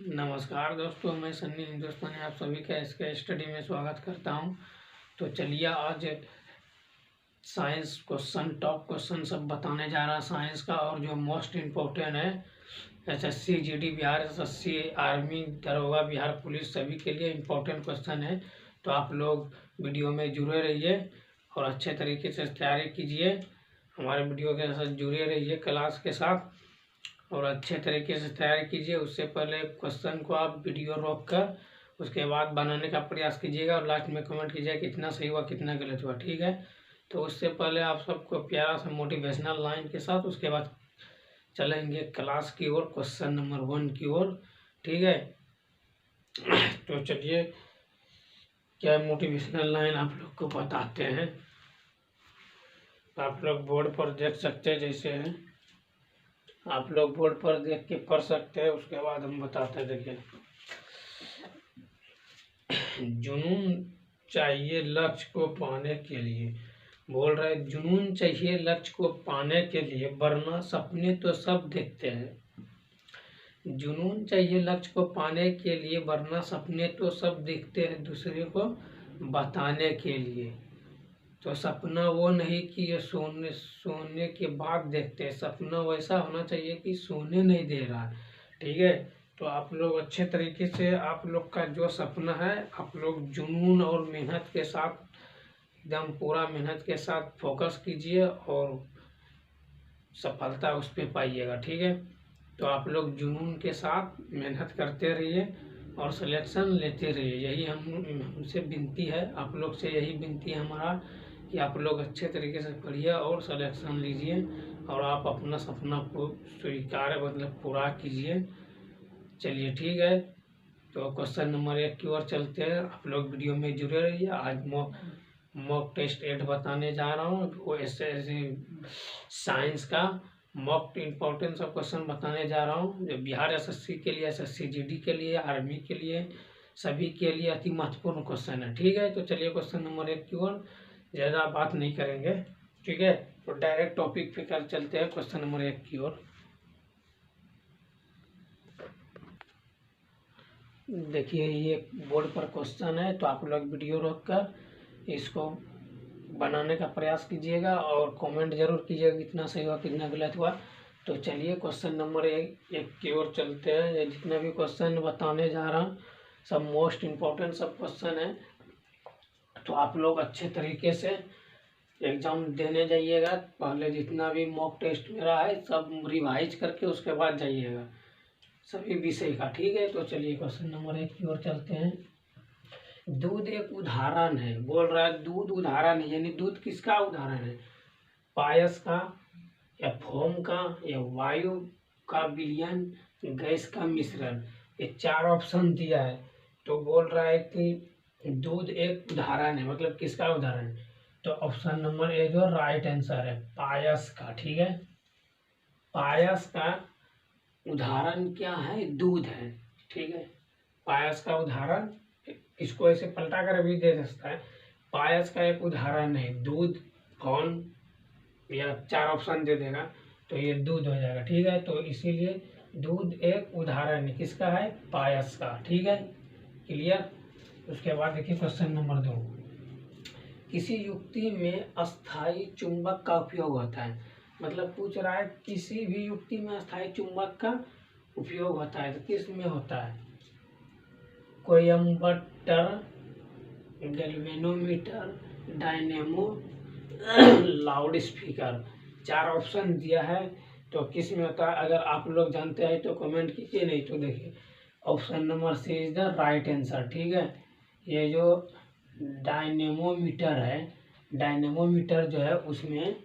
नमस्कार दोस्तों, मैं सन्नी हिंदुस्तानी आप सभी का इसके स्टडी में स्वागत करता हूं। तो चलिए आज साइंस क्वेश्चन, टॉप क्वेश्चन सब बताने जा रहा साइंस का, और जो मोस्ट इम्पोर्टेंट है SSC, GD Bihar, SSC, army, दरोगा, बिहार पुलिस, सभी के लिए इम्पोर्टेंट क्वेश्चन है। तो आप लोग वीडियो में जुड़े रहिए और अच्छे तरीके से तैयारी कीजिए। हमारे वीडियो के साथ जुड़े रहिए क्लास के साथ और अच्छे तरीके से तैयारी कीजिए। उससे पहले क्वेश्चन को आप वीडियो रोक कर उसके बाद बनाने का प्रयास कीजिएगा और लास्ट में कमेंट कीजिएगा कितना सही हुआ कितना गलत हुआ, ठीक है। तो उससे पहले आप सबको प्यारा सा मोटिवेशनल लाइन के साथ उसके बाद चलेंगे क्लास की ओर, क्वेश्चन नंबर 1 की ओर, ठीक है। तो चलिए क्या मोटिवेशनल लाइन आप लोग को बताते हैं। आप लोग बोर्ड पर देख सकते हैं, जैसे है आप लोग बोर्ड पर देख के पढ़ सकते हैं। उसके बाद हम बताते हैं। देखिए, जुनून चाहिए लक्ष्य को पाने के लिए, बोल रहे जुनून चाहिए लक्ष्य को पाने के लिए, वरना सपने तो सब देखते हैं। जुनून चाहिए लक्ष्य को पाने के लिए, वरना सपने तो सब देखते हैं दूसरे को बताने के लिए। तो सपना वो नहीं कि ये सोने के बाद देखते हैं, सपना वैसा होना चाहिए कि सोने नहीं दे रहा है, ठीक है। तो आप लोग अच्छे तरीके से आप लोग का जो सपना है आप लोग जुनून और मेहनत के साथ, एकदम पूरा मेहनत के साथ फोकस कीजिए और सफलता उस पर पाइएगा, ठीक है। तो आप लोग जुनून के साथ मेहनत करते रहिए और सिलेक्शन लेते रहिए, यही हमसे विनती है। आप लोग से यही विनती है हमारा कि आप लोग अच्छे तरीके से पढ़िए और सिलेक्शन लीजिए और आप अपना सपना को स्वीकार मतलब पूरा कीजिए। चलिए ठीक है, तो क्वेश्चन नंबर 1 की ओर चलते हैं। आप लोग वीडियो में जुड़े रहिए। आज मॉक टेस्ट 8 बताने जा रहा हूँ, वो ऐसे साइंस का मॉक इम्पोर्टेंस ऑफ क्वेश्चन बताने जा रहा हूँ, जो बिहार एसएससी के लिए, एसएससी जीडी के लिए, आर्मी के लिए, सभी के लिए अति महत्वपूर्ण क्वेश्चन है, ठीक है। तो चलिए क्वेश्चन नंबर 1 की ओर ज़्यादा बात नहीं करेंगे, ठीक है। तो डायरेक्ट टॉपिक पे कर चलते हैं क्वेश्चन नंबर 1 की ओर। देखिए ये बोर्ड पर क्वेश्चन है, तो आप लोग वीडियो रोककर इसको बनाने का प्रयास कीजिएगा और कमेंट जरूर कीजिएगा कितना सही हुआ कितना गलत हुआ। तो चलिए क्वेश्चन नंबर 1 की ओर चलते हैं। ये जितना भी क्वेश्चन बताने जा रहा हूँ सब मोस्ट इम्पोर्टेंट सब क्वेश्चन है। तो आप लोग अच्छे तरीके से एग्ज़ाम देने जाइएगा। पहले जितना भी मॉक टेस्ट मेरा है सब रिवाइज करके उसके बाद जाइएगा सभी विषय का, ठीक है। तो चलिए क्वेश्चन नंबर 1 की ओर चलते हैं। दूध एक उदाहरण है, बोल रहा है दूध उदाहरण है, यानी दूध किसका उदाहरण है? पायस का, या फोम का, या वायु का विलयन, गैस का मिश्रण। ये 4 ऑप्शन दिया है। तो बोल रहा है कि दूध एक उदाहरण है, मतलब किसका उदाहरण है? तो ऑप्शन नंबर ए जो राइट आंसर है पायस का, ठीक है। पायस का उदाहरण क्या है? दूध है, ठीक है। पायस का उदाहरण, इसको ऐसे पलटा कर भी दे सकता है। पायस का एक उदाहरण है दूध, फोम, या 4 ऑप्शन दे देगा तो ये दूध हो जाएगा, ठीक है। तो इसीलिए दूध एक उदाहरण है, किसका है? पायस का, ठीक है। क्लियर। उसके बाद देखिए क्वेश्चन नंबर 2। किसी युक्ति में अस्थाई चुंबक का उपयोग होता है, मतलब पूछ रहा है किसी भी युक्ति में अस्थाई चुंबक का उपयोग होता है, तो किस में होता है? Commutator, galvanometer, dynamo, loud speaker. 4 option दिया है, तो किस में होता है? अगर आप लोग जानते हैं तो कमेंट कीजिए, नहीं तो देखिए option number C is the right answer, ठीक है। ये जो डायनेमोमीटर है, डायनेमोमीटर जो है उसमें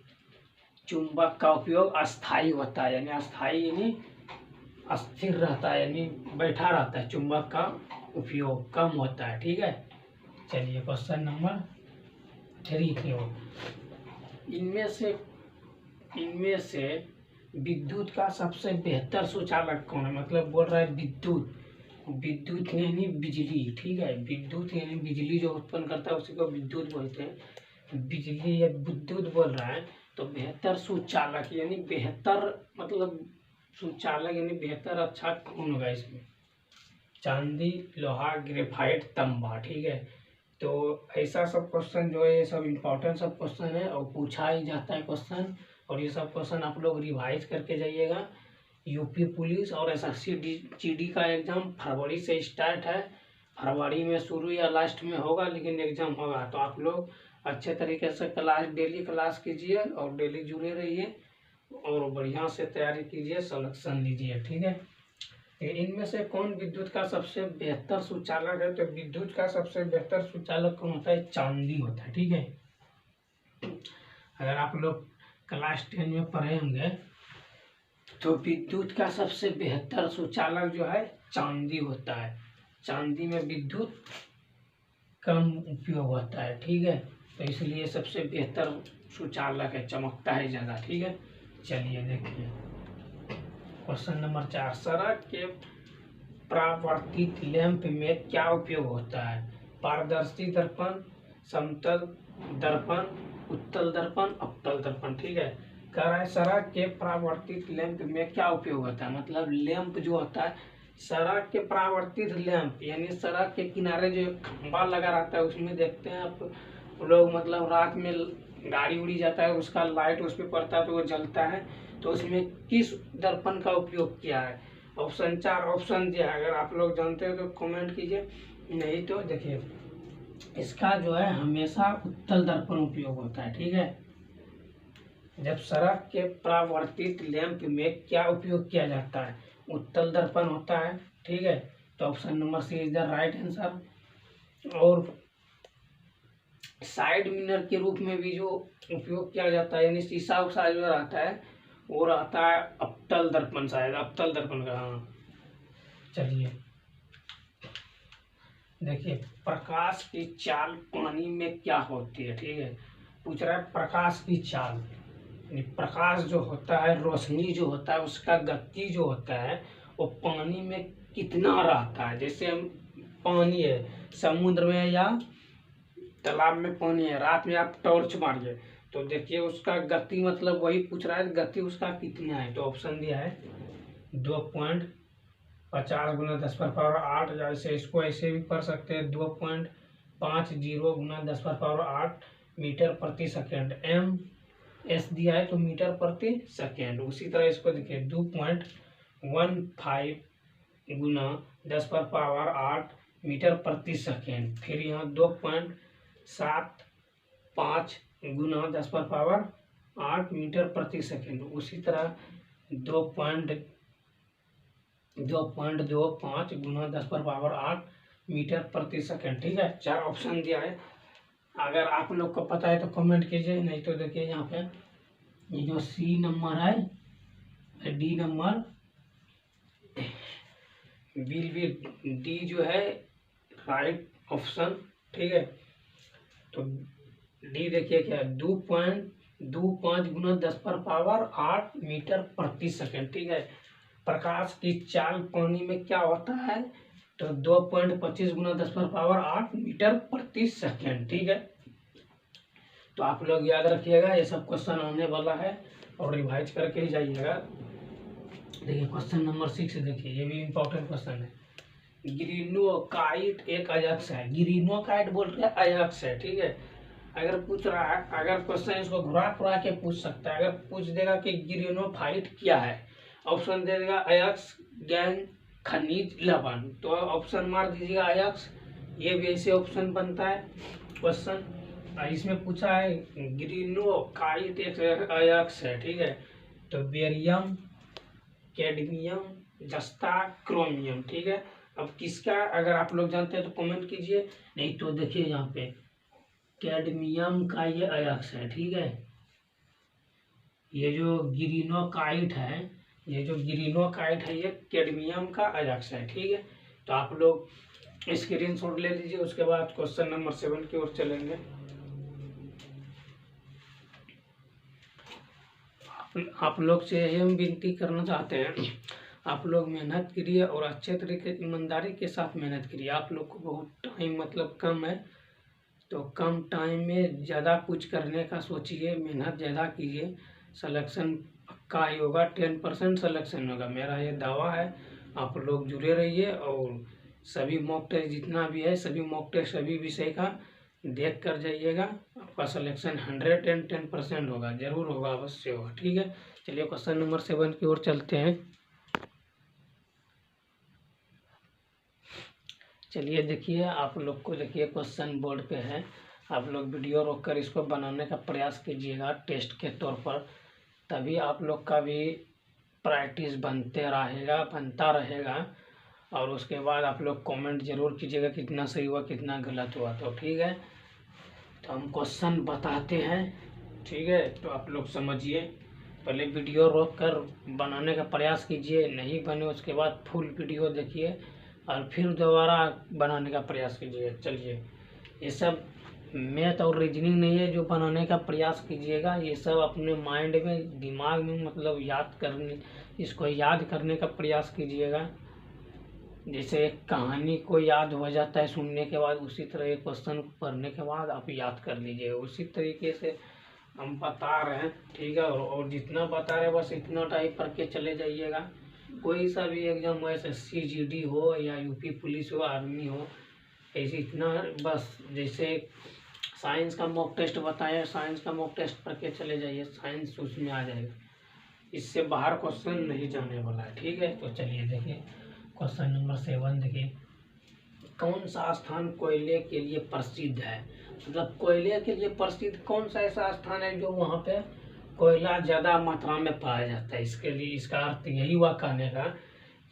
चुंबक का उपयोग अस्थाई होता है, यानी अस्थाई यानी अस्थिर रहता है, यानी बैठा रहता है, चुंबक का उपयोग कम होता है, ठीक है। चलिए क्वेश्चन नंबर 3 की ओर। इनमें से विद्युत का सबसे बेहतर सुचालक कौन है? मतलब बोल रहा है विद्युत यानी बिजली, ठीक है। विद्युत यानी बिजली जो उत्पन्न करता है उसी को विद्युत बोलते हैं। बिजली या विद्युत बोल रहा है, तो बेहतर सुचालक यानी बेहतर, मतलब सुचालक यानी बेहतर अच्छा कौन होगा इसमें? चांदी, लोहा, ग्रेफाइट, तांबा। ठीक है, तो ऐसा सब क्वेश्चन जो है ये सब इम्पोर्टेंट सब क्वेश्चन है और पूछा ही जाता है क्वेश्चन। और ये सब क्वेश्चन आप लोग रिवाइज करके जाइएगा। यूपी पुलिस और एसएससी जीडी का एग्जाम फरवरी से स्टार्ट है। फरवरी में शुरू या लास्ट में होगा, लेकिन एग्जाम होगा। तो आप लोग अच्छे तरीके से क्लास डेली क्लास कीजिए और डेली जुड़े रहिए और बढ़िया से तैयारी कीजिए, सिलेक्शन लीजिए। ठीक है, इनमें से कौन विद्युत का सबसे बेहतर सुचालक है? तो विद्युत का सबसे बेहतर सुचालक कौन होता है? चांदी होता है। ठीक है, अगर आप लोग क्लास 10 में पढ़े होंगे तो विद्युत का सबसे बेहतर सुचालक जो है चांदी होता है। चांदी में विद्युत कम उपयोग होता है। ठीक है, तो इसलिए सबसे बेहतर सुचालक है, चमकता है ज़्यादा। ठीक है, चलिए देखिए क्वेश्चन नंबर 4, सड़क के परावर्तित लैंप में क्या उपयोग होता है? पारदर्शी दर्पण, समतल दर्पण, उत्तल दर्पण, अवतल दर्पण। ठीक है, कह रहा है सड़क के परावर्तित लैंप में क्या उपयोग होता है। मतलब लैंप जो होता है, सड़क के परावर्तित लैंप यानी सड़क के किनारे जो खंभा लगा रहता है उसमें देखते हैं आप लोग, मतलब रात में गाड़ी उड़ी जाता है, उसका लाइट उस पर पड़ता है तो वो जलता है। तो उसमें किस दर्पण का उपयोग किया है? ऑप्शन 4 ऑप्शन दिया है। अगर आप लोग जानते हो तो कमेंट कीजिए, नहीं तो देखिए इसका जो है हमेशा उत्तल दर्पण उपयोग होता है। ठीक है, जब सड़क के परावर्तित लैंप में क्या उपयोग किया जाता है? उत्तल दर्पण होता है। ठीक है, तो option number C is the right answer. और साइड मिरर के रूप में भी जो उपयोग किया जाता है यानी शीशा उषा जो रहता है वो रहता है अवतल दर्पण, शायद अवतल दर्पण का। हाँ, चलिए देखिए प्रकाश की चाल पानी में क्या होती है? ठीक है, पूछ रहा है प्रकाश की चाल यानी प्रकाश जो होता है, रोशनी जो होता है, उसका गति जो होता है वो पानी में कितना रहता है। जैसे हम पानी है समुद्र में या तालाब में पानी है, रात में आप टॉर्च मारिए तो देखिए उसका गति, मतलब वही पूछ रहा है गति उसका कितना है। तो ऑप्शन दिया है 2.50 गुना 10⁻8, जैसे इसको ऐसे भी पढ़ सकते हैं 2.50 गुना 10⁻8 मीटर प्रति सेकेंड। एम एस दिया है तो मीटर प्रति सेकेंड। उसी तरह इसको देखिए 2.15 गुना 10⁻8 मीटर प्रति सेकेंड। फिर यहाँ 2.75 गुना 10⁻8 मीटर प्रति सेकेंड। उसी तरह 2.25 गुना 10⁻8 मीटर प्रति सेकेंड। ठीक है, 4 ऑप्शन दिया है। अगर आप लोग को पता है तो कमेंट कीजिए, नहीं तो देखिए यहाँ पे ये जो सी नंबर है, डी नंबर डी जो है राइट ऑप्शन। ठीक है, तो डी देखिए क्या है 2.25 गुना 10⁻8 मीटर प्रति सेकेंड। ठीक है, प्रकाश की चाल पानी में क्या होता है? तो 2.25 गुना 10⁻8 मीटर प्रति सेकेंड। ठीक है, तो आप लोग याद रखिएगा, ये सब क्वेश्चन आने वाला है और रिवाइज करके ही जाइएगा। देखिए क्वेश्चन नंबर 6 देखिए, ये भी इम्पोर्टेंट क्वेश्चन है। ग्रीनोकाइट एक अयस्क है। ग्रीनोकाइट बोल रहे हैं अयस्क है। ठीक है, अगर पूछ रहा है, अगर क्वेश्चन इसको घुरा फुरा के पूछ सकता है। अगर पूछ देगा कि ग्रीनोफाइट क्या है, ऑप्शन दे देगा अयस्क, गैंग, खनिज, लवण, तो ऑप्शन मार दीजिएगा अयस्क। ये भी ऐसे ऑप्शन बनता है क्वेश्चन। इसमें पूछा है ग्रीनोकाइट एक अयस्क है। ठीक है, तो बेरियम, कैडमियम, जस्ता, क्रोमियम। ठीक है, अब किसका अगर आप लोग जानते हैं तो कमेंट कीजिए, नहीं तो देखिए यहाँ पे कैडमियम का ये अयस्क है। ठीक है, ये जो ग्रीनोकाइट है, ये कैडमियम का अयस्क है। ठीक है, तो आप लोग स्क्रीनशॉट ले लीजिए। उसके बाद क्वेश्चन नंबर 7 की ओर चलेंगे। आप लोग से यही हम विनती करना चाहते हैं, आप लोग मेहनत करिए और अच्छे तरीके ईमानदारी के साथ मेहनत करिए। आप लोग को बहुत टाइम मतलब कम है, तो कम टाइम में ज़्यादा कुछ करने का सोचिए, मेहनत ज़्यादा कीजिए, सिलेक्शन पक्का ही होगा। 10% सिलेक्शन होगा, मेरा ये दावा है। आप लोग जुड़े रहिए और सभी मॉक टेस्ट जितना भी है, सभी मॉक टेस्ट सभी विषय का देख कर जाइएगा। आपका सिलेक्शन 110% होगा, जरूर होगा, अवश्य होगा। ठीक है, चलिए क्वेश्चन नंबर 7 की ओर चलते हैं। चलिए देखिए, आप लोग को देखिए क्वेश्चन बोर्ड पे है, आप लोग वीडियो रोककर इसको बनाने का प्रयास कीजिएगा टेस्ट के तौर पर, तभी आप लोग का भी प्रैक्टिस बनता रहेगा। और उसके बाद आप लोग कमेंट जरूर कीजिएगा कितना सही हुआ कितना गलत हुआ। तो ठीक है, तो हम क्वेश्चन बताते हैं। ठीक है, तो आप लोग समझिए, पहले वीडियो रोक कर बनाने का प्रयास कीजिए, नहीं बने उसके बाद फुल वीडियो देखिए और फिर दोबारा बनाने का प्रयास कीजिए। चलिए, ये सब मैथ और रीजनिंग नहीं है जो बनाने का प्रयास कीजिएगा, ये सब अपने माइंड में, दिमाग में, मतलब इसको याद करने का प्रयास कीजिएगा। जैसे एक कहानी को याद हो जाता है सुनने के बाद, उसी तरह एक क्वेश्चन पढ़ने के बाद आप याद कर लीजिए, उसी तरीके से हम बता रहे हैं। ठीक है, और जितना बता रहे हैं बस इतना टाइप करके चले जाइएगा। कोई सा भी एग्जाम हो, SSC GD हो या UP पुलिस हो, आर्मी हो, ऐसे इतना बस। जैसे साइंस का मॉक टेस्ट बताया, साइंस का मॉक टेस्ट करके चले जाइए, साइंस उसमें आ जाएगा, इससे बाहर क्वेश्चन नहीं जाने वाला है। ठीक है, तो चलिए देखिए क्वेश्चन नंबर 7 देखिए, कौन सा स्थान कोयले के लिए प्रसिद्ध है? मतलब कोयले के लिए प्रसिद्ध कौन सा ऐसा स्थान है जो वहाँ पे कोयला ज़्यादा मात्रा में पाया जाता है? इसके लिए इसका अर्थ यही हुआ कहने का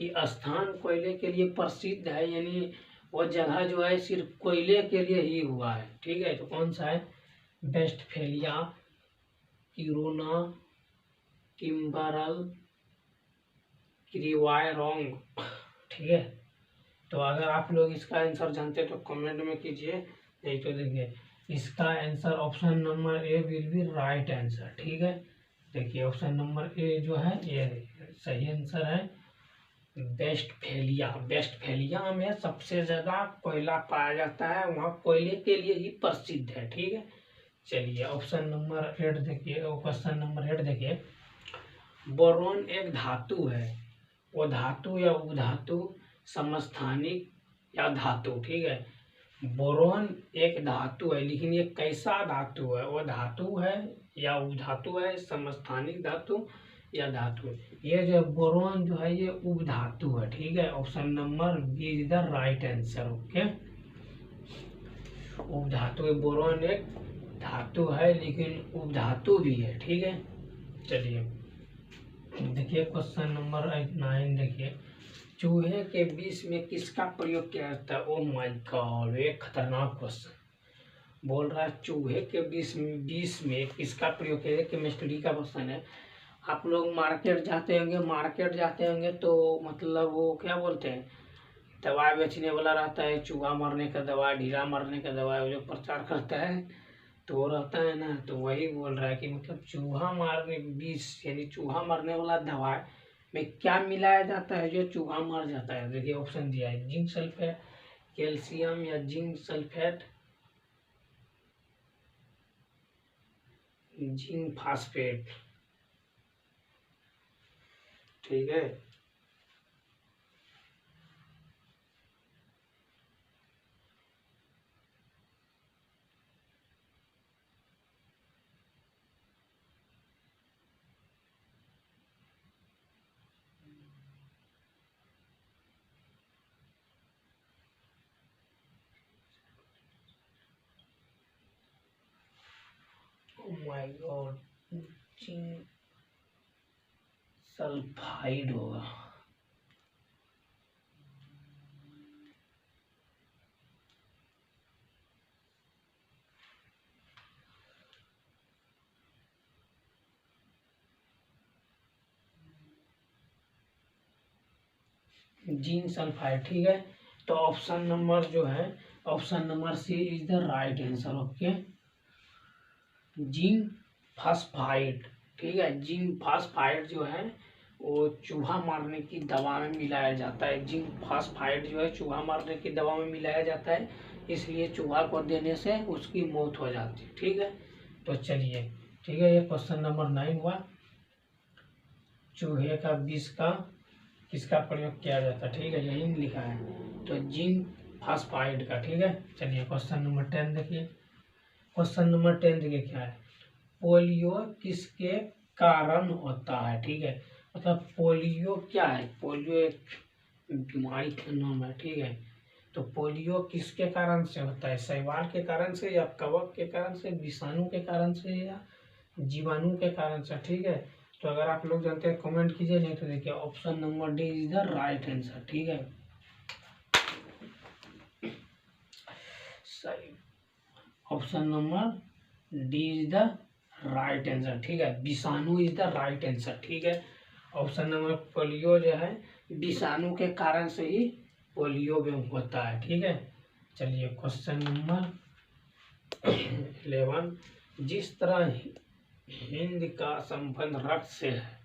कि स्थान कोयले के लिए प्रसिद्ध है, यानी वो जगह जो है सिर्फ कोयले के लिए ही हुआ है। ठीक है, तो कौन सा है? वेस्टफेलिया, किरोना, किम्बरल, क्रीवायरोंग। ठीक है, तो अगर आप लोग इसका आंसर जानते हैं तो कमेंट में कीजिए, नहीं तो देखिए इसका answer option number A will be right answer. ठीक है, देखिए ऑप्शन नंबर A जो है ये सही आंसर है, वेस्टफेलिया। वेस्टफेलिया में सबसे ज़्यादा कोयला पाया जाता है, वहाँ कोयले के लिए ही प्रसिद्ध है। ठीक है, चलिए ऑप्शन नंबर 8 देखिए, क्वेश्चन नंबर 8 देखिए, बोरोन एक धातु है, वो धातु या उधातु, समस्थानिक या धातु। ठीक है, बोरोन एक धातु है, लेकिन ये कैसा धातु है? वो धातु है या उधातु है, समस्थानिक धातु या धातु? ये जो बोरोन जो है ये उपधातु है। ठीक है, option number B is the right answer. Okay, उपधातु, बोरोन एक धातु है लेकिन उपधातु भी है। ठीक है, चलिए देखिए क्वेश्चन नंबर 9 देखिए, चूहे के विष में किसका प्रयोग किया जाता है? ओ माय गॉड, ये खतरनाक क्वेश्चन बोल रहा है, चूहे के विष में किसका प्रयोग किया जाता है? केमिस्ट्री का क्वेश्चन है। आप लोग मार्केट जाते होंगे तो मतलब वो क्या बोलते हैं, दवा बेचने वाला रहता है, चूहा मारने का दवा, ढीला मारने का दवा, जो प्रचार करता है तो वो रहता है ना, तो वही बोल रहा है कि मतलब चूहा मारने विष यानी चूहा मारने वाला दवा में क्या मिलाया जाता है जो चूहा मर जाता है? देखिए ऑप्शन दिया है, जिंक सल्फेट, कैल्शियम या जिंक सल्फेट, जिंक फास्फेट। ठीक है, oh my God, zinc sulphide होगा। Zinc sulphide. ठीक है, तो ऑप्शन नंबर जो है, option number C is the right answer. Okay, zinc phosphide. ठीक है, जिंक फास्फाइड जो है वो चूहा मारने की दवा में मिलाया जाता है। जिंक फास्फाइड जो है चूहा मारने की दवा में मिलाया जाता है, इसलिए चूहा को देने से उसकी मौत हो जाती है। ठीक है, तो चलिए, ठीक है, ये क्वेश्चन नंबर 9 हुआ, चूहे का विष का किसका प्रयोग किया जाता है, ठीक है, यही लिखा है, तो जिंक फास्फाइड का, ठीक है। चलिए क्वेश्चन नंबर 10 देखिए। क्वेश्चन नंबर 10 देखिए क्या है, पोलियो किसके कारण होता है, ठीक है। मतलब पोलियो क्या है, पोलियो एक बीमारी का नाम है, ठीक है। तो पोलियो किसके कारण से होता है, शैवाल के कारण से या कवक के कारण से, विषाणु के कारण से या जीवाणु के कारण से, ठीक है। तो अगर आप लोग जानते हैं कमेंट कीजिए, नहीं तो देखिए option number D is the right answer, ठीक है। सही, option number D is the right answer, ठीक है। विषाणु इज द राइट आंसर, ठीक है। ऑप्शन नंबर पोलियो जो है विषाणु के कारण से ही पोलियो में होता है, ठीक है। चलिए क्वेश्चन नंबर 11, जिस तरह हिंद का संबंध रक्त से है,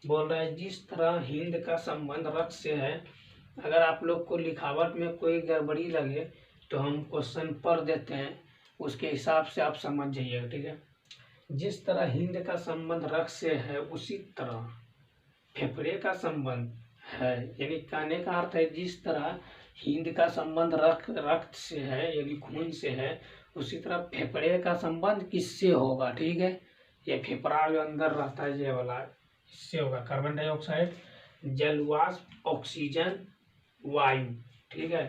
बोल रहा है जिस तरह हिंद का संबंध रक्त से है। अगर आप लोग को लिखावट में कोई गड़बड़ी लगे तो हम क्वेश्चन पढ़ देते हैं, उसके हिसाब से आप समझ जाइएगा, ठीक है। जिस तरह हिंद का संबंध रक्त से है उसी तरह फेफड़े का संबंध है, यानी कहने का अर्थ है जिस तरह हिंद का संबंध रक्त से है यानी खून से है, उसी तरह फेफड़े का संबंध किससे होगा, ठीक है। ये फेफड़ा जो अंदर रहता है ये वाला, इससे होगा। कार्बन डाइऑक्साइड, जलवाष्प, ऑक्सीजन, वायु, ठीक है।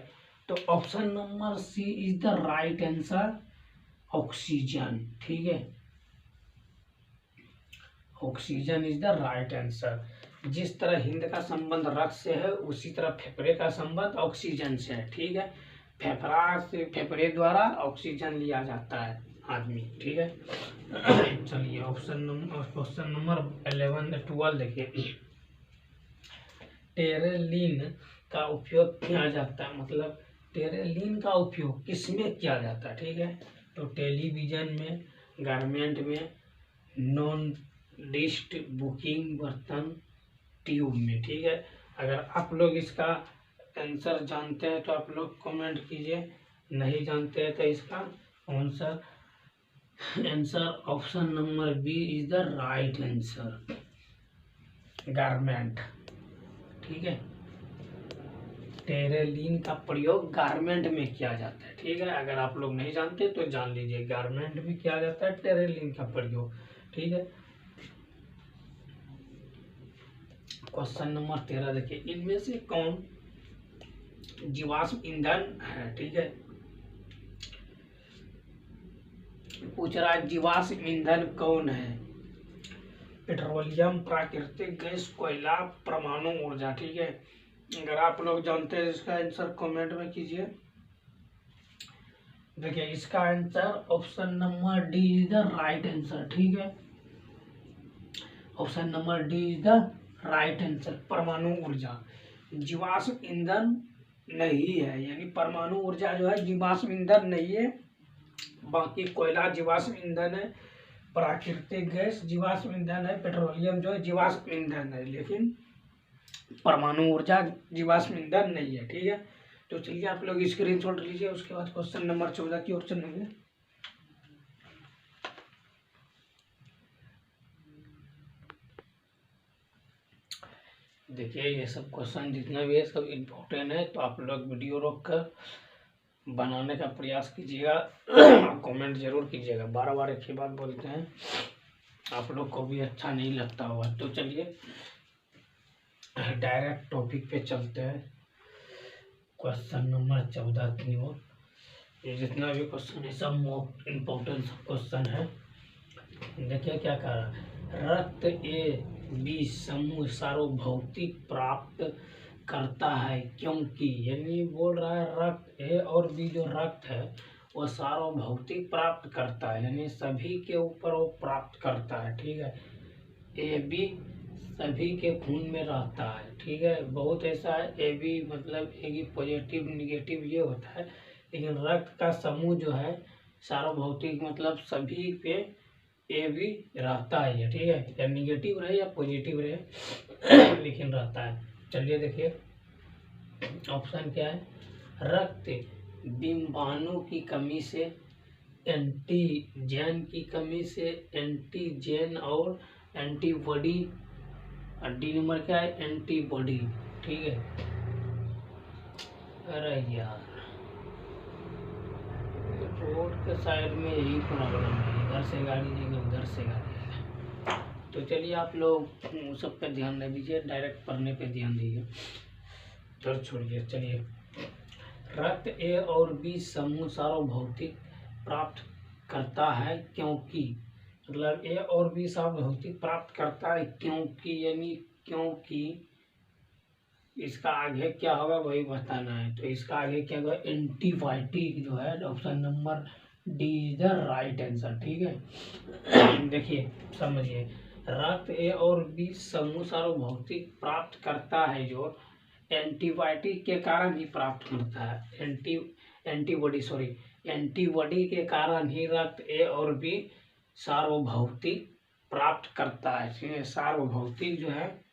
तो option number C is the right answer, oxygen, ठीक है। Oxygen is the right answer. जिस तरह हिंद का संबंध रक्त से है उसी तरह फेफड़े का संबंध ऑक्सीजन से है, ठीक है। फेफड़ा से, फेफड़े द्वारा ऑक्सीजन लिया जाता है आदमी, ठीक है। चलिए क्वेश्चन नंबर 12 देखिए। टेरेलिन का उपयोग किया जाता है, मतलब टेरेलिन का उपयोग किसमें किया जाता है, ठीक है। तो टेलीविजन में, गारमेंट में, नॉन डिस्ट बुकिंग बर्तन, ट्यूब में, ठीक है। अगर आप लोग इसका आंसर जानते हैं तो आप लोग कमेंट कीजिए, नहीं जानते हैं तो इसका answer option number B is the right answer, garment, ठीक है। टेरेलिन का प्रयोग गारमेंट में किया जाता है, ठीक है। अगर आप लोग नहीं जानते तो जान लीजिए, गारमेंट में किया जाता है टेरेलिन का प्रयोग, ठीक है। क्वेश्चन नंबर 13 देखिए। इनमें से कौन जीवाश्म ईंधन है, ठीक है। पूछ रहा है जीवाश्म ईंधन कौन है, पेट्रोलियम, प्राकृतिक गैस, कोयला, परमाणु ऊर्जा, ठीक है। अगर आप लोग जानते हैं इसका आंसर कमेंट में कीजिए। देखिए इसका answer option number D is the right answer, ठीक है। Option number D is the right answer, परमाणु ऊर्जा। जीवाश्म ईंधन नहीं है, यानी परमाणु ऊर्जा जो है जीवाश्म ईंधन नहीं है। बाकी कोयला जीवाश्म ईंधन है, प्राकृतिक गैस जीवाश्म ईंधन है, पेट्रोलियम जो है जीवाश्म ईंधन है, लेकिन परमाणु ऊर्जा जीवाश्म ईंधन नहीं है, ठीक है। तो चलिए आप लोग स्क्रीनशॉट लीजिए, उसके बाद क्वेश्चन नंबर 14 की ओर चलेंगे। देखिए ये सब क्वेश्चन जितना भी है सब इम्पोर्टेंट है, तो आप लोग वीडियो रोक कर बनाने का प्रयास कीजिएगा, कमेंट जरूर कीजिएगा। बार बार एक ही बात बोलते हैं, आप लोग को भी अच्छा नहीं लगता होगा। तो चलिए डायरेक्ट टॉपिक पे चलते हैं, क्वेश्चन नंबर 14 की ओर। ये जितना भी क्वेश्चन है सब मोस्ट इम्पोर्टेंट क्वेश्चन है। देखिए क्या कह रहा है, रक्त ए बी समूह सार्वभौतिक प्राप्त करता है क्योंकि, यानी बोल रहा है रक्त ए और बी जो रक्त है वो सार्वभौतिक प्राप्त करता है, यानी सभी के ऊपर वो प्राप्त करता है, ठीक है। ए बी सभी के खून में रहता है, ठीक है। बहुत ऐसा है ए बी मतलब एक पॉजिटिव निगेटिव ये होता है, लेकिन रक्त का समूह जो है सार्वभौतिक मतलब सभी पे ए भी रहता है ये, ठीक है। या निगेटिव रहे या पॉजिटिव रहे लेकिन रहता है। चलिए देखिए ऑप्शन क्या है, रक्त डिम्बाणु की कमी से, एंटीजन की कमी से, एंटीजन और एंटीबॉडी, डी नंबर क्या है एंटीबॉडी, ठीक है। अरे यार, रोड के साइड में यही प्रॉब्लम है, इधर से गाड़ी जाएगी उधर से गाड़ी आएगा। तो चलिए आप लोग उस सब पे ध्यान नहीं दीजिए, डायरेक्ट पढ़ने पे ध्यान दीजिए, इधर छोड़िए। चलिए, रक्त ए और बी समूह सार्वभौतिक प्राप्त करता है क्योंकि, मतलब ए और बी सार्वभौतिक प्राप्त करता है क्योंकि, यानी क्योंकि इसका आगे क्या होगा वही बताना है। तो इसका आगे क्या होगा, एंटीबायोटिक जो है, option number D is the right answer. ठीक है। देखिए समझिए, रक्त ए और बी समूह सार्वभौतिक प्राप्त करता है जो एंटीबायोटिक के कारण ही प्राप्त होता है। एंटीबॉडी के कारण ही रक्त ए और बी सार्वभौतिक प्राप्त करता है। ठीक है, सार्वभौतिक जो है,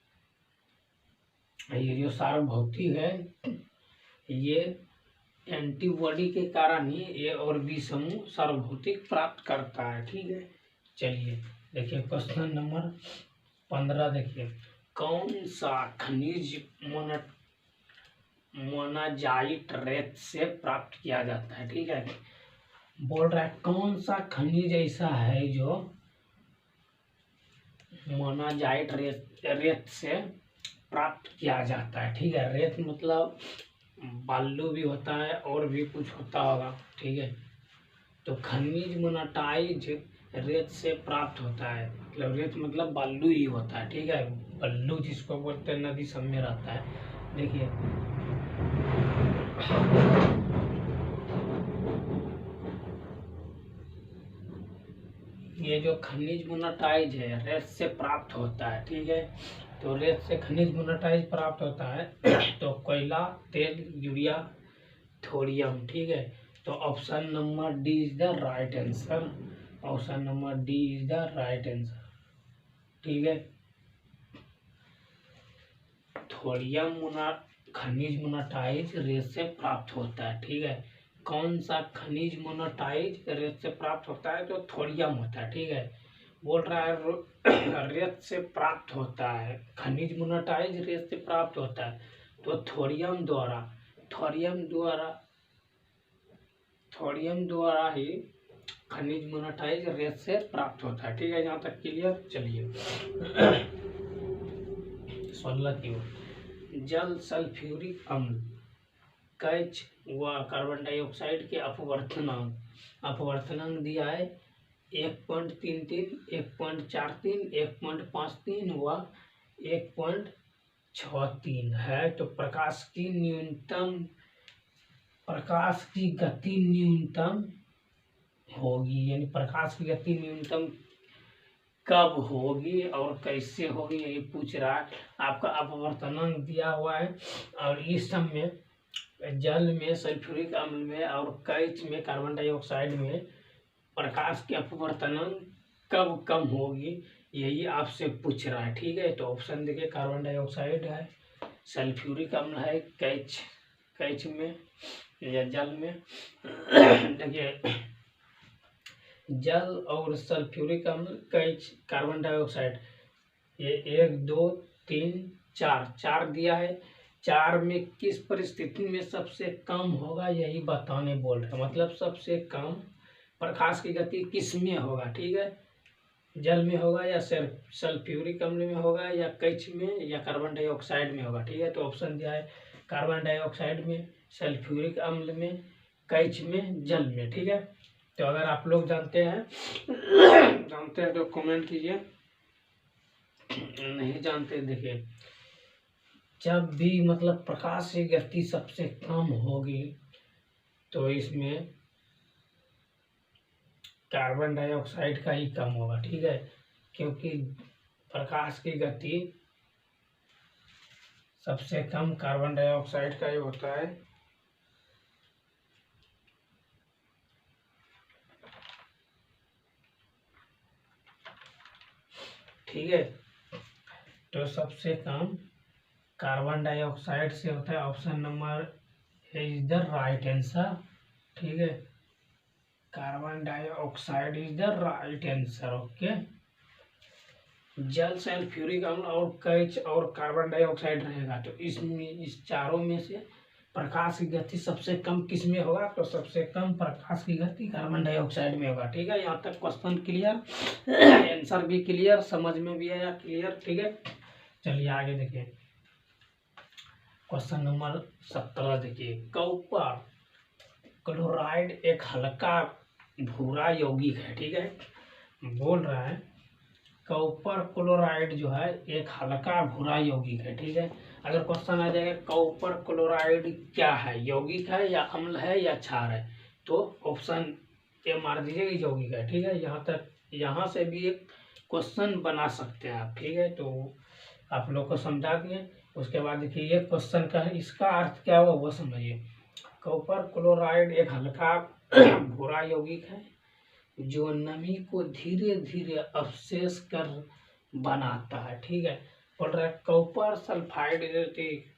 ये जो सार्वभौतिक है, ये एंटीबॉडी के कारण ही ए और बी समूह सार्वभौतिक प्राप्त करता है। ठीक है। चलिए देखिए, क्वेश्चन नंबर 15 देखिए, कौन सा खनिज मोनाजाइट रेत से प्राप्त किया जाता है। ठीक है, बोल रहा है कौन सा खनिज ऐसा है जो मोनाजाइट रेत से प्राप्त किया जाता है। ठीक है, रेत मतलब बालू भी होता है और भी कुछ होता होगा। ठीक है, तो खनिज मोनाटाइज रेत से प्राप्त होता है, मतलब रेत मतलब बालू ही होता है। ठीक है, बालू जिसको बोलते हैं, नदी सब में रहता है। देखिए ये जो खनिज मोनाटाइज है रेत से प्राप्त होता है। ठीक है, तो रेत से खनिज मोनाटाइज प्राप्त होता है तो कोयला, तेल, यूरिया, थोरियम। ठीक है, तो option number D is the right answer. Option number D is the right answer. ठीक है, थोरियम खनिज मोनाटाइज रेत से प्राप्त होता है। ठीक है, कौन सा खनिज मोनाटाइज रेत से प्राप्त होता है, तो थोरियम होता है। ठीक है, बोल रहा है रेत से प्राप्त होता है, खनिज मोनाटाइज रेत से प्राप्त होता है, तो थोरियम द्वारा ही खनिज मोनाटाइज रेत से प्राप्त होता है। ठीक है, यहाँ तक क्लियर। चलिए 16 की ओर, जल, सल्फ्यूरिक अम्ल, कैच व कार्बन डाइऑक्साइड के अपवर्तनांक दिया है 1.33, 1.43, 1.53 व 1.63 है। तो प्रकाश की गति न्यूनतम होगी, यानी प्रकाश की गति न्यूनतम कब होगी और कैसे होगी, यही पूछ रहा है। आपका अपवर्तनांक दिया हुआ है, और इस सब में जल में, सल्फ्यूरिक अम्ल में और कैच में, कार्बन डाइऑक्साइड में प्रकाश की अपवर्तनांक कब कम होगी, यही आपसे पूछ रहा है। ठीक है, तो ऑप्शन देखिए, कार्बन डाइऑक्साइड है, सल्फ्यूरिक अम्ल है, कैच में या जल में। देखिए, जल और सल्फ्यूरिक अम्ल, कैच, कार्बन डाइऑक्साइड, ये 1 2 3 4 दिया है। 4 में किस परिस्थिति में सबसे कम होगा, यही बताने बोल रहे हैं। मतलब सबसे कम प्रकाश की गति किस में होगा। ठीक है, जल में होगा या सल्फ्यूरिक अम्ल में होगा या कैच में या कार्बन डाइऑक्साइड में होगा। ठीक है, तो ऑप्शन दिया है कार्बन डाइऑक्साइड में, सल्फ्यूरिक अम्ल में, कैच में, जल में। ठीक है, तो अगर आप लोग जानते हैं तो कमेंट कीजिए, नहीं जानते देखिए, जब भी मतलब प्रकाश की गति सबसे कम होगी तो इसमें कार्बन डाइऑक्साइड का ही कम होगा। ठीक है, क्योंकि प्रकाश की गति सबसे कम कार्बन डाइऑक्साइड का ही होता है। ठीक है, तो सबसे कम कार्बन डाइऑक्साइड से होता है। Option number is the right answer. ठीक है, carbon dioxide is the right answer. Okay, जल, सल्फ्यूरिक अम्ल और कैच और कार्बन डाइऑक्साइड रहेगा। तो इसमें इस चारों में से प्रकाश की गति सबसे कम किस में होगा? तो सबसे कम प्रकाश की गति कार्बन डाइऑक्साइड में होगा। ठीक है, यहाँ तक क्वेश्चन क्लियर, आंसर भी क्लियर, समझ में भी आया क्लियर। ठीक है, चलिए आगे देखिए क्वेश्चन नंबर 17 देखिए। कॉपर क्लोराइड एक हल्का भूरा यौगिक है। ठीक है, बोल रहा है कॉपर क्लोराइड जो है एक हल्का भूरा यौगिक है। ठीक है, अगर क्वेश्चन आ जाएगा कॉपर क्लोराइड क्या है, यौगिक है या अम्ल है या क्षार है, तो ऑप्शन ए मार दीजिएगा यौगिक है। ठीक है, यहाँ तक, यहाँ से भी एक क्वेश्चन बना सकते हैं आप। ठीक है, तो आप लोग को समझा दिए। उसके बाद देखिए ये क्वेश्चन का है, इसका अर्थ क्या हुआ वो समझिए। कॉपर क्लोराइड एक हल्का भूरा यौगिक है जो नमी को धीरे धीरे अवशेष कर बनाता है। ठीक है, बोल रहा है कॉपर सल्फाइड,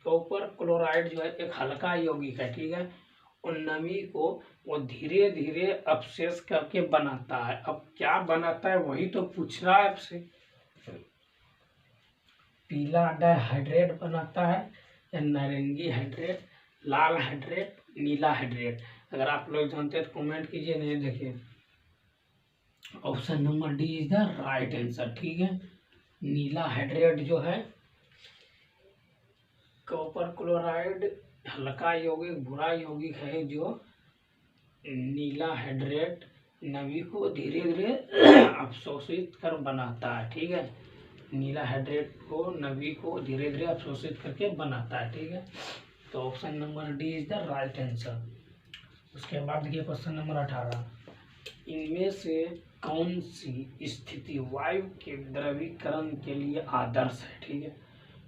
कॉपर क्लोराइड जो है एक हल्का यौगिक है। ठीक है, और नमी को वो धीरे धीरे अवशेष करके बनाता है। अब क्या बनाता है वही तो पूछ रहा है आपसे। पीला डाइहाइड्रेट बनाता है या नारंगी हाइड्रेट, लाल हाइड्रेट, नीला हाइड्रेट? अगर आप लोग जानते हैं तो कमेंट कीजिए। नहीं देखिए option number D is the right answer. ठीक है, नीला हाइड्रेट जो है कॉपर क्लोराइड हल्का यौगिक भूरा यौगिक है जो नीला हाइड्रेट नमी को धीरे धीरे अवशोषित कर बनाता है। ठीक है, नीला हाइड्रेट को नमी को धीरे धीरे अवशोषित करके बनाता है। ठीक है, तो option number D is the right answer. उसके बाद देखिए क्वेश्चन नंबर 18, इनमें से कौन सी स्थिति वायु के द्रवीकरण के लिए आदर्श है? ठीक है,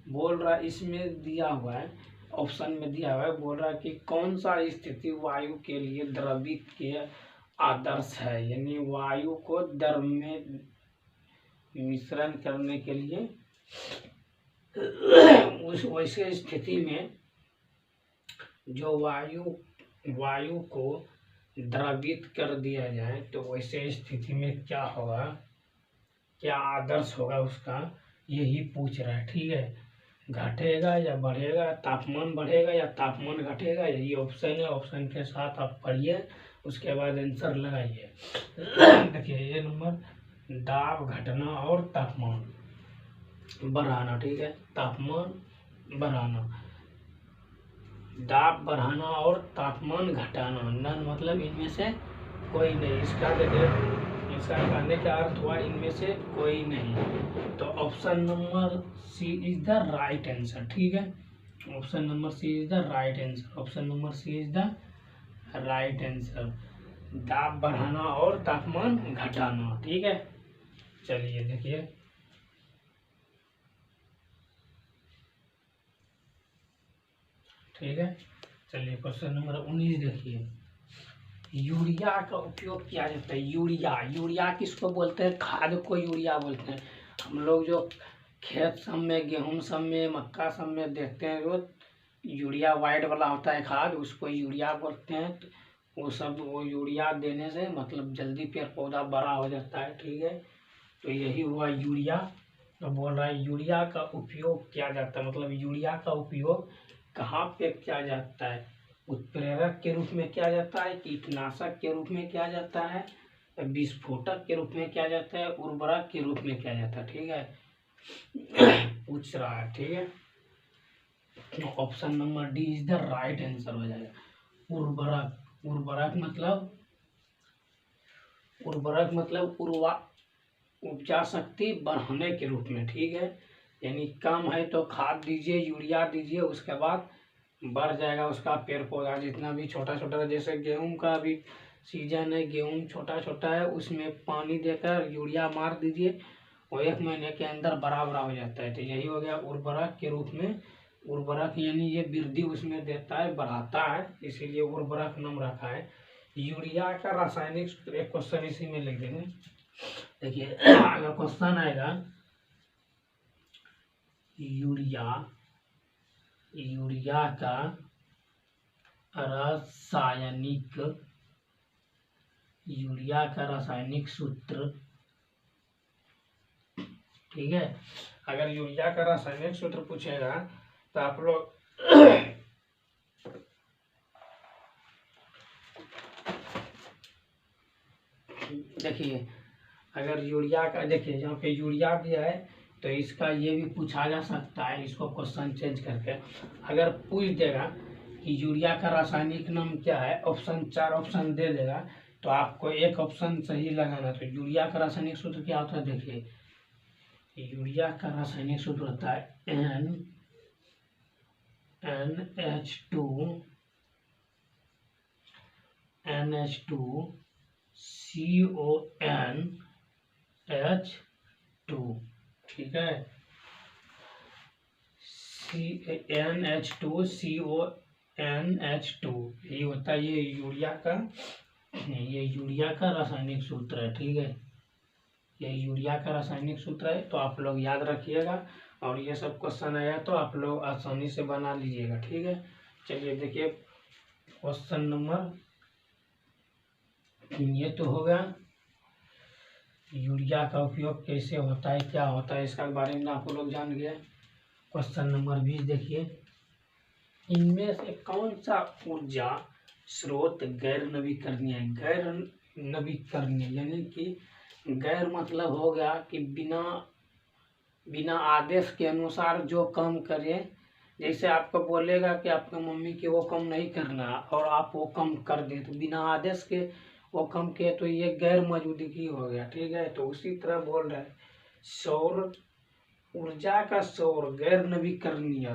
बोल रहा है इसमें दिया हुआ है, ऑप्शन में दिया हुआ है, बोल रहा है कि कौन सा स्थिति वायु के लिए द्रवित के आदर्श है, यानी वायु को द्रव में मिश्रण करने के लिए उस वैसे स्थिति में जो वायु को द्रवित कर दिया जाए तो वैसे स्थिति में क्या होगा, क्या आदर्श होगा उसका, यही पूछ रहा है। ठीक है, घटेगा या बढ़ेगा, तापमान बढ़ेगा या तापमान घटेगा, यही ऑप्शन है। ऑप्शन के साथ आप पढ़िए, उसके बाद आंसर लगाइए। देखिए ये नंबर, दाब घटना और तापमान बढ़ाना। ठीक है, तापमान बढ़ाना, दाब बढ़ाना और तापमान घटाना, नन मतलब इनमें से कोई नहीं। इसका देखिए, इसका कहने का अर्थ हुआ इनमें से कोई नहीं। तो option number C is the right answer. ठीक है, option number C is the right answer. Option number C is the right answer, दाब बढ़ाना और तापमान घटाना। ठीक है, चलिए देखिए ठीक है, चलिए क्वेश्चन नंबर 19 देखिए। यूरिया का उपयोग किया जाता है। यूरिया किसको बोलते हैं? खाद को यूरिया बोलते हैं। हम लोग जो खेत सब में, गेहूं सब में, मक्का सब में देखते हैं रोज, यूरिया वाइट वाला होता है खाद, उसको यूरिया बोलते हैं। तो वो यूरिया देने से मतलब जल्दी पेड़ पौधा बड़ा हो जाता है। ठीक है, तो यही हुआ यूरिया। तो बोल रहा है यूरिया का उपयोग किया जाता है, मतलब यूरिया का उपयोग कहाँ पे किया जाता है? उत्प्रेरक के रूप में किया जाता है, कीटनाशक के रूप में किया जाता है, विस्फोटक के रूप में किया जाता है, उर्वरक के रूप में किया जाता है। ठीक है, पूछ रहा है। ठीक है, option number D is the right answer हो जाएगा। उर्वरक मतलब उपजा शक्ति बढ़ाने के रूप में। ठीक है, यानी कम है तो खाद दीजिए, यूरिया दीजिए, उसके बाद बढ़ जाएगा उसका पेड़ पौधा जितना भी छोटा छोटा। जैसे गेहूं का भी सीजन है, गेहूं छोटा छोटा है, उसमें पानी देकर यूरिया मार दीजिए, वो 1 महीने के अंदर बड़ा बड़ा हो जाता है। तो यही हो गया उर्वरक के रूप में। उर्वरक यानी ये वृद्धि उसमें देता है, बढ़ाता है, इसीलिए उर्वरक नाम रखा है। यूरिया का रासायनिक सूत्र, एक क्वेश्चन इसी में लिख देंगे। देखिए अगर क्वेश्चन आएगा यूरिया का रासायनिक सूत्र, ठीक है। अगर यूरिया का रासायनिक सूत्र पूछेगा तो आप लोग देखिए, अगर यूरिया का देखिए यहाँ पे यूरिया दिया है तो इसका ये भी पूछा जा सकता है, इसको क्वेश्चन चेंज करके अगर पूछ देगा कि यूरिया का रासायनिक नाम क्या है, ऑप्शन 4 ऑप्शन दे देगा तो आपको एक ऑप्शन सही लगाना। तो यूरिया का रासायनिक सूत्र क्या होता है, देखिए यूरिया का रासायनिक सूत्र होता है NH2CONH2, ठीक है, NH2CONH2 ये होता है ये यूरिया का रासायनिक सूत्र है, ठीक है। ये यूरिया का रासायनिक सूत्र है, तो आप लोग याद रखिएगा और ये सब क्वेश्चन आया तो आप लोग आसानी से बना लीजिएगा, ठीक है। चलिए देखिए क्वेश्चन नंबर, ये तो हो गया यूरिया का उपयोग कैसे होता है, क्या होता है, इसका बारे में आप लोग जान गए। क्वेश्चन नंबर 20 देखिए, इनमें से कौन सा ऊर्जा स्रोत गैर नवीकरणीय है। गैर नवीकरणीय यानी कि गैर मतलब हो गया कि बिना आदेश के अनुसार जो काम करे, जैसे आपको बोलेगा कि आपका मम्मी के वो काम नहीं करना और आप वो काम कर दे तो बिना आदेश के वो काम किए तो ये गैर मौजूदगी हो गया, ठीक है। तो उसी तरह बोल रहा है सौर ऊर्जा का सौर गैर नवीकरणीय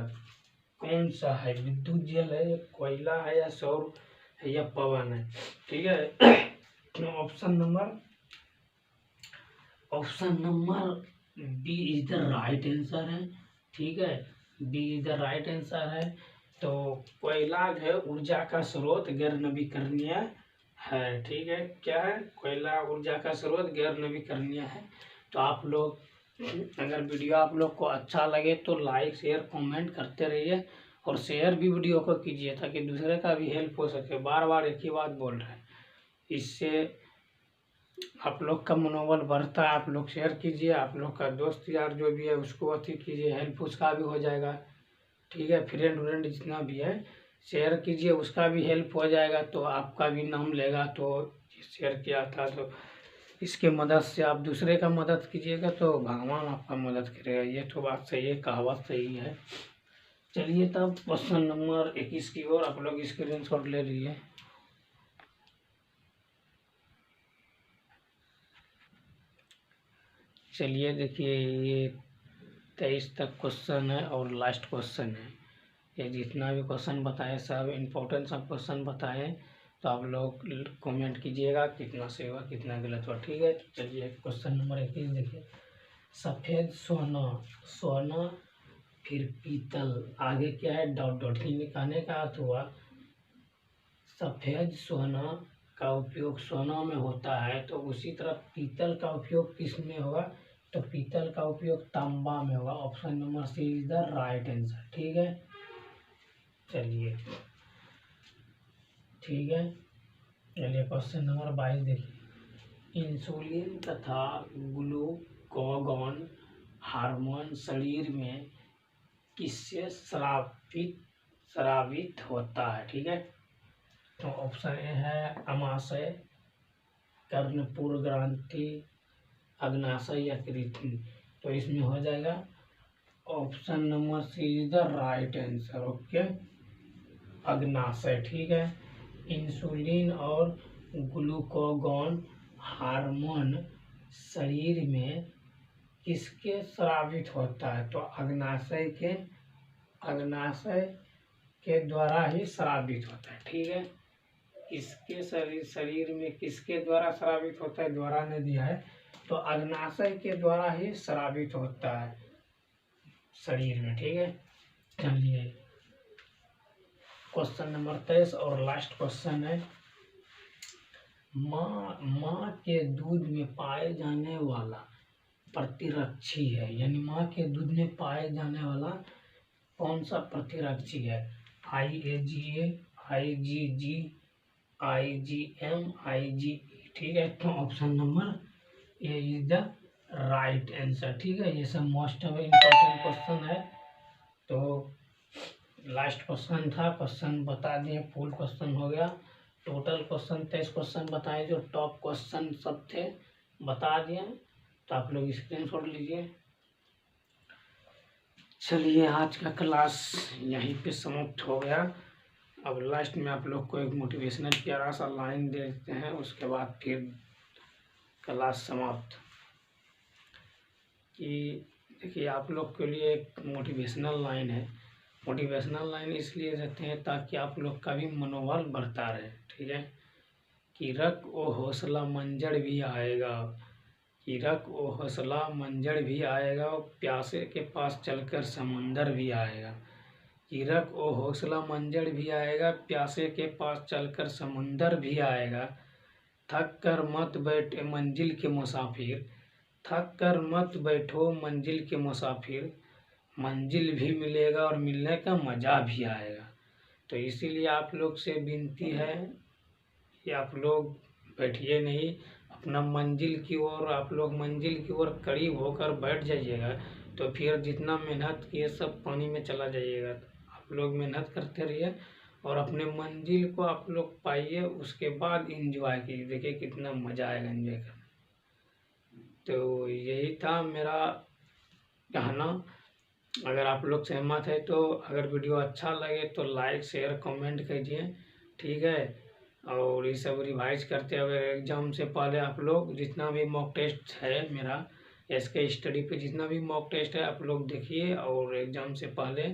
कौन सा है, विद्युत जल है, कोयला है, या सौर है, या पवन है, ठीक है। Option number B is the right answer है, ठीक है, B is the right answer है। तो कोयला है ऊर्जा का स्रोत गैर नवीकरणीय है, ठीक है। क्या है, कोयला ऊर्जा का स्रोत गैर नवीकरणीय है। तो आप लोग अगर वीडियो आप लोग को अच्छा लगे तो लाइक शेयर कमेंट करते रहिए और शेयर भी वीडियो को कीजिए ताकि दूसरे का भी हेल्प हो सके। बार बार एक ही बात बोल रहे हैं, इससे आप लोग का मनोबल बढ़ता है। आप लोग शेयर कीजिए, आप लोग का दोस्त यार जो भी है उसको अति कीजिए, हेल्प उसका भी हो जाएगा, ठीक है। फ्रेंड व्रेंड जितना भी है शेयर कीजिए, उसका भी हेल्प हो जाएगा, तो आपका भी नाम लेगा। तो शेयर किया था तो इसके मदद से आप दूसरे का मदद कीजिएगा तो भगवान आपका मदद करेगा, ये तो बात सही है, कहावत सही है। चलिए तब क्वेश्चन नंबर 21 की ओर आप लोग स्क्रीनशॉट ले लीजिए। चलिए देखिए ये 23 तक क्वेश्चन है और लास्ट क्वेश्चन है। ये जितना भी क्वेश्चन बताए सब इम्पोर्टेंट सब क्वेश्चन बताए, तो आप लोग कमेंट कीजिएगा कितना सही हुआ कितना गलत हुआ, ठीक है। चलिए क्वेश्चन नंबर 21 देखिए, सफ़ेद सोना फिर पीतल, आगे क्या है डॉट डॉट, कहने का अर्थ हुआ सफ़ेद सोना का उपयोग सोना में होता है, तो उसी तरह पीतल का उपयोग किस में होगा, तो पीतल का उपयोग तांबा में होगा। Option number C is the right answer, ठीक है। चलिए ठीक है, चलिए क्वेश्चन नंबर 22 देखिए, इंसुलिन तथा ग्लूकागॉन हार्मोन शरीर में किससे स्रावित होता है, ठीक है। तो ऑप्शन ए है अमाशय, कर्णपुर ग्रंथि, अग्नाशय या कृत्रिम। तो इसमें हो जाएगा option number C is the right answer, okay, अग्नाशय, ठीक है। इंसुलिन और ग्लूकागॉन हार्मोन शरीर में किसके स्रावित होता है, तो अग्नाशय के द्वारा ही स्रावित होता है, ठीक है। किसके शरीर में किसके द्वारा स्रावित होता है, द्वारा ने दिया है, तो अग्नाशय के द्वारा ही स्रावित होता है शरीर में, ठीक है। चलिए क्वेश्चन नंबर 23 और लास्ट क्वेश्चन है, माँ के दूध में पाए जाने वाला प्रतिरक्षी है, यानी माँ के दूध में पाए जाने वाला कौन सा प्रतिरक्षी है, IgA, IgG, IgM, IgE, ठीक है। तो option number A is the right answer. ठीक है, ये सब मोस्ट इम्पोर्टेंट क्वेश्चन है। तो लास्ट क्वेश्चन था, क्वेश्चन बता दिए, फुल क्वेश्चन हो गया। टोटल क्वेश्चन 23 क्वेश्चन बताए, जो टॉप क्वेश्चन सब थे बता दिए। तो आप लोग स्क्रीनशॉट लीजिए। चलिए, आज का क्लास यहीं पे समाप्त हो गया। अब लास्ट में आप लोग को एक मोटिवेशनल प्यारा सा लाइन दे देते हैं, उसके बाद फिर क्लास समाप्त। कि देखिए, आप लोग के लिए एक मोटिवेशनल लाइन है। मोटिवेशनल लाइन इसलिए रहते हैं ताकि आप लोग का भी मनोबल बढ़ता रहे। ठीक है, कि रख ओ हौसला मंजर भी आएगा, कि रख ओ हौसला मंजर भी आएगा, प्यासे के पास चलकर समंदर भी आएगा। कि रख ओ हौसला मंजर भी आएगा, प्यासे के पास चलकर समंदर भी आएगा। थक कर मत बैठे मंजिल के मुसाफिर, थक कर मत बैठो मंजिल के मुसाफिर, मंजिल भी मिलेगा और मिलने का मज़ा भी आएगा। तो इसीलिए आप लोग से विनती है कि आप लोग बैठिए नहीं, अपना मंजिल की ओर, आप लोग मंजिल की ओर करीब होकर बैठ जाइएगा, तो फिर जितना मेहनत किए सब पानी में चला जाइएगा। आप लोग मेहनत करते रहिए और अपने मंजिल को आप लोग पाइए, उसके बाद इंजॉय कीजिए। देखिए कितना मज़ा आएगा इंजॉय करने। तो यही था मेरा कहना। अगर आप लोग सहमत है तो अगर वीडियो अच्छा लगे तो लाइक शेयर कमेंट कीजिए। ठीक है, और ये सब रिवाइज करते हुए एग्ज़ाम से पहले आप लोग जितना भी मॉक टेस्ट है मेरा, इसके स्टडी पे जितना भी मॉक टेस्ट है आप लोग देखिए और एग्ज़ाम से पहले,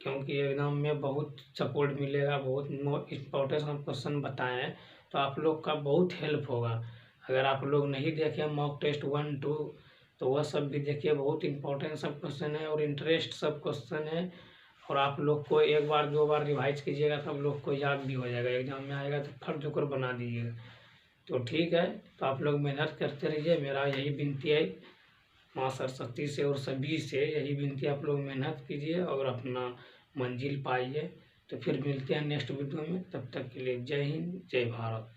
क्योंकि एग्ज़ाम में बहुत सपोर्ट मिलेगा, बहुत इम्पोर्टेंट क्वेश्चन बताए हैं, तो आप लोग का बहुत हेल्प होगा। अगर आप लोग नहीं देखें मॉक टेस्ट 1, 2, तो वह सब भी देखिए, बहुत इंपॉर्टेंट सब क्वेश्चन है और इंटरेस्ट सब क्वेश्चन है। और आप लोग को एक बार 2 बार रिवाइज कीजिएगा तो आप लोग को याद भी हो जाएगा, एग्जाम में आएगा तो फट जोकर बना दीजिएगा। तो ठीक है, तो आप लोग मेहनत करते रहिए, मेरा यही विनती है माँ सरस्वती से और सभी से यही विनती, आप लोग मेहनत कीजिए और अपना मंजिल पाइए। तो फिर मिलते हैं नेक्स्ट वीडियो में, तब तक के लिए जय हिंद जय भारत।